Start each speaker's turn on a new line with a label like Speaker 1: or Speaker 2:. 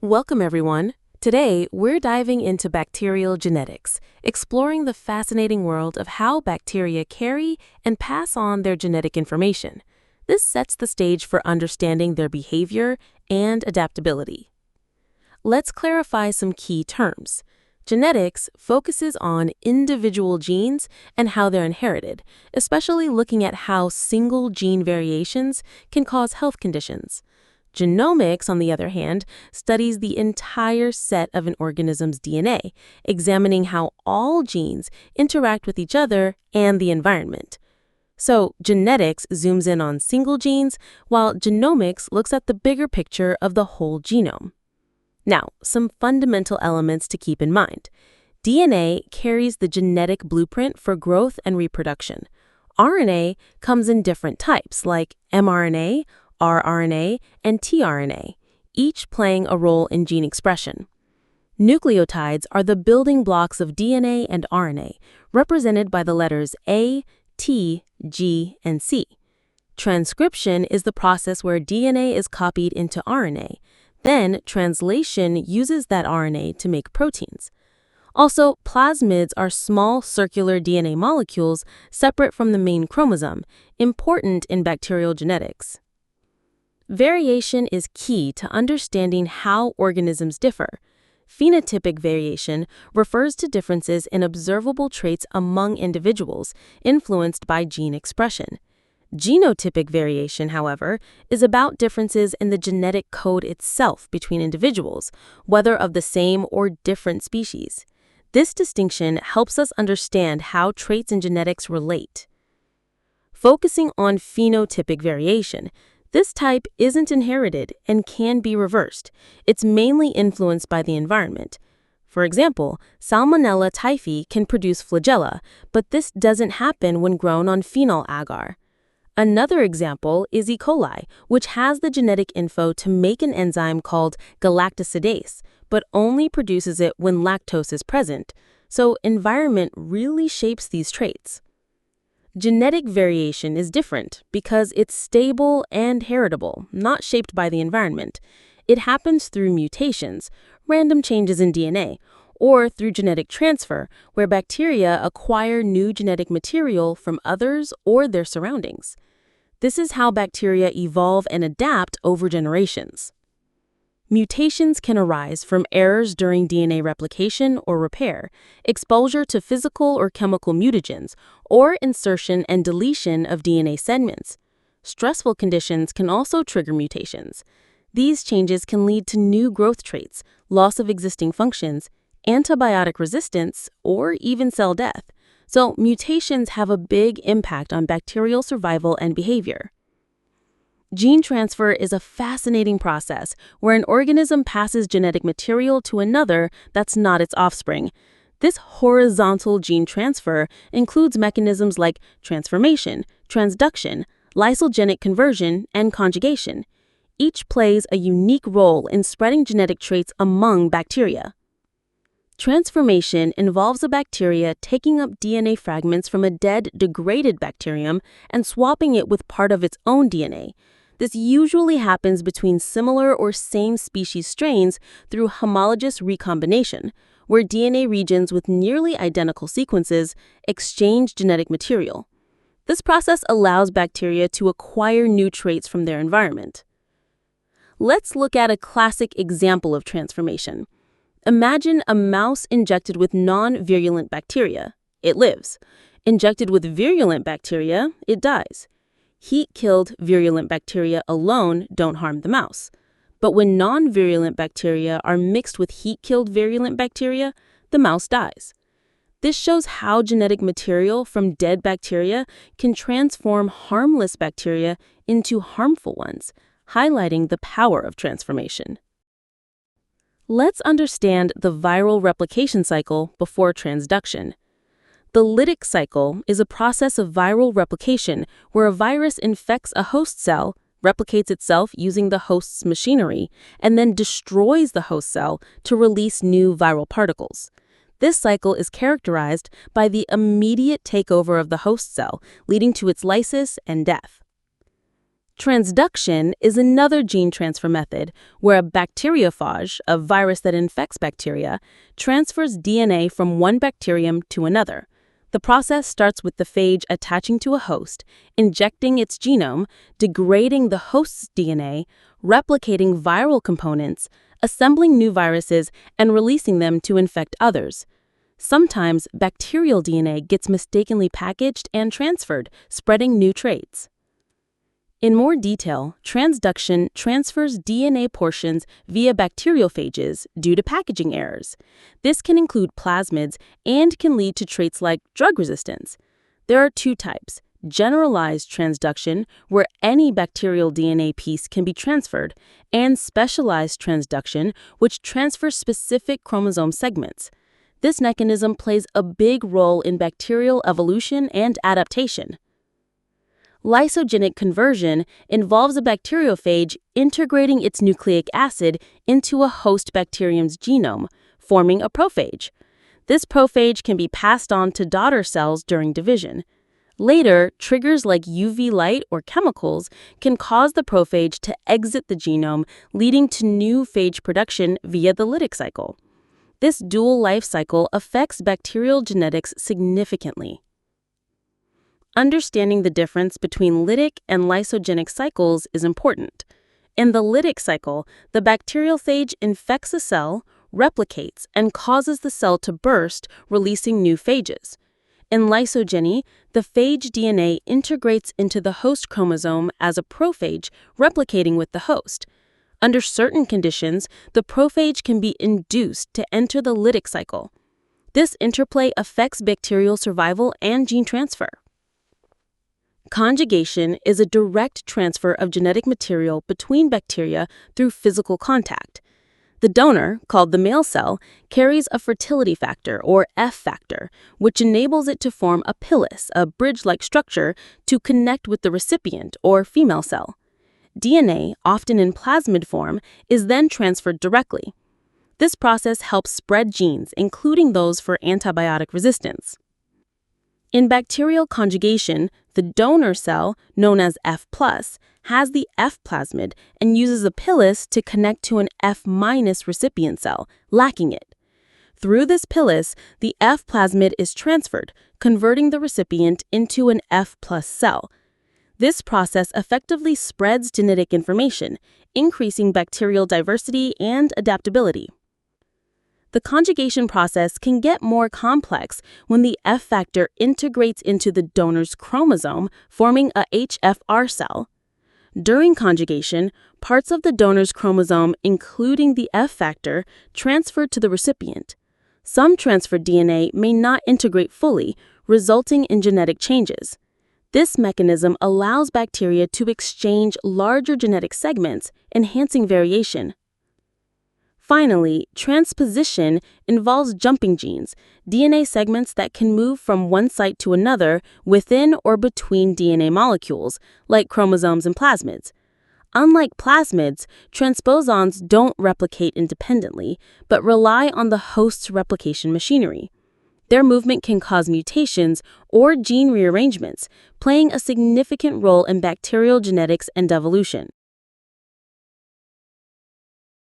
Speaker 1: Welcome, everyone. Today, we're diving into bacterial genetics, exploring the fascinating world of how bacteria carry and pass on their genetic information. This sets the stage for understanding their behavior and adaptability. Let's clarify some key terms. Genetics focuses on individual genes and how they're inherited, especially looking at how single gene variations can cause health conditions. Genomics, on the other hand, studies the entire set of an organism's DNA, examining how all genes interact with each other and the environment. So, genetics zooms in on single genes, while genomics looks at the bigger picture of the whole genome. Now, some fundamental elements to keep in mind. DNA carries the genetic blueprint for growth and reproduction. RNA comes in different types, like mRNA, rRNA, and tRNA, each playing a role in gene expression. Nucleotides are the building blocks of DNA and RNA, represented by the letters A, T, G, and C. Transcription is the process where DNA is copied into RNA. Then, translation uses that RNA to make proteins. Also, plasmids are small circular DNA molecules separate from the main chromosome, important in bacterial genetics. Variation is key to understanding how organisms differ. Phenotypic variation refers to differences in observable traits among individuals, influenced by gene expression. Genotypic variation, however, is about differences in the genetic code itself between individuals, whether of the same or different species. This distinction helps us understand how traits and genetics relate. Focusing on phenotypic variation, this type isn't inherited and can be reversed. It's mainly influenced by the environment. For example, Salmonella typhi can produce flagella, but this doesn't happen when grown on phenol agar. Another example is E. coli, which has the genetic info to make an enzyme called galactosidase, but only produces it when lactose is present. So environment really shapes these traits. Genetic variation is different because it's stable and heritable, not shaped by the environment. It happens through mutations, random changes in DNA, or through genetic transfer, where bacteria acquire new genetic material from others or their surroundings. This is how bacteria evolve and adapt over generations. Mutations can arise from errors during DNA replication or repair, exposure to physical or chemical mutagens, or insertion and deletion of DNA segments. Stressful conditions can also trigger mutations. These changes can lead to new growth traits, loss of existing functions, antibiotic resistance, or even cell death. So mutations have a big impact on bacterial survival and behavior. Gene transfer is a fascinating process where an organism passes genetic material to another that's not its offspring. This horizontal gene transfer includes mechanisms like transformation, transduction, lysogenic conversion, and conjugation. Each plays a unique role in spreading genetic traits among bacteria. Transformation involves a bacteria taking up DNA fragments from a dead, degraded bacterium and swapping it with part of its own DNA. This usually happens between similar or same species strains through homologous recombination, where DNA regions with nearly identical sequences exchange genetic material. This process allows bacteria to acquire new traits from their environment. Let's look at a classic example of transformation. Imagine a mouse injected with non-virulent bacteria. It lives. Injected with virulent bacteria, it dies. Heat-killed virulent bacteria alone don't harm the mouse. But when non-virulent bacteria are mixed with heat-killed virulent bacteria, the mouse dies. This shows how genetic material from dead bacteria can transform harmless bacteria into harmful ones, highlighting the power of transformation. Let's understand the viral replication cycle before transduction. The lytic cycle is a process of viral replication where a virus infects a host cell, replicates itself using the host's machinery, and then destroys the host cell to release new viral particles. This cycle is characterized by the immediate takeover of the host cell, leading to its lysis and death. Transduction is another gene transfer method where a bacteriophage, a virus that infects bacteria, transfers DNA from one bacterium to another. The process starts with the phage attaching to a host, injecting its genome, degrading the host's DNA, replicating viral components, assembling new viruses, and releasing them to infect others. Sometimes bacterial DNA gets mistakenly packaged and transferred, spreading new traits. In more detail, transduction transfers DNA portions via bacteriophages due to packaging errors. This can include plasmids and can lead to traits like drug resistance. There are two types: generalized transduction, where any bacterial DNA piece can be transferred, and specialized transduction, which transfers specific chromosome segments. This mechanism plays a big role in bacterial evolution and adaptation. Lysogenic conversion involves a bacteriophage integrating its nucleic acid into a host bacterium's genome, forming a prophage. This prophage can be passed on to daughter cells during division. Later, triggers like UV light or chemicals can cause the prophage to exit the genome, leading to new phage production via the lytic cycle. This dual life cycle affects bacterial genetics significantly. Understanding the difference between lytic and lysogenic cycles is important. In the lytic cycle, the bacterial phage infects a cell, replicates, and causes the cell to burst, releasing new phages. In lysogeny, the phage DNA integrates into the host chromosome as a prophage, replicating with the host. Under certain conditions, the prophage can be induced to enter the lytic cycle. This interplay affects bacterial survival and gene transfer. Conjugation is a direct transfer of genetic material between bacteria through physical contact. The donor, called the male cell, carries a fertility factor, or F factor, which enables it to form a pilus, a bridge-like structure, to connect with the recipient, or female cell. DNA, often in plasmid form, is then transferred directly. This process helps spread genes, including those for antibiotic resistance. In bacterial conjugation, the donor cell, known as F+, has the F plasmid and uses a pilus to connect to an F- recipient cell, lacking it. Through this pilus, the F plasmid is transferred, converting the recipient into an F+ cell. This process effectively spreads genetic information, increasing bacterial diversity and adaptability. The conjugation process can get more complex when the F factor integrates into the donor's chromosome, forming a HFR cell. During conjugation, parts of the donor's chromosome, including the F factor, transfer to the recipient. Some transferred DNA may not integrate fully, resulting in genetic changes. This mechanism allows bacteria to exchange larger genetic segments, enhancing variation. Finally, transposition involves jumping genes, DNA segments that can move from one site to another within or between DNA molecules, like chromosomes and plasmids. Unlike plasmids, transposons don't replicate independently, but rely on the host's replication machinery. Their movement can cause mutations or gene rearrangements, playing a significant role in bacterial genetics and evolution.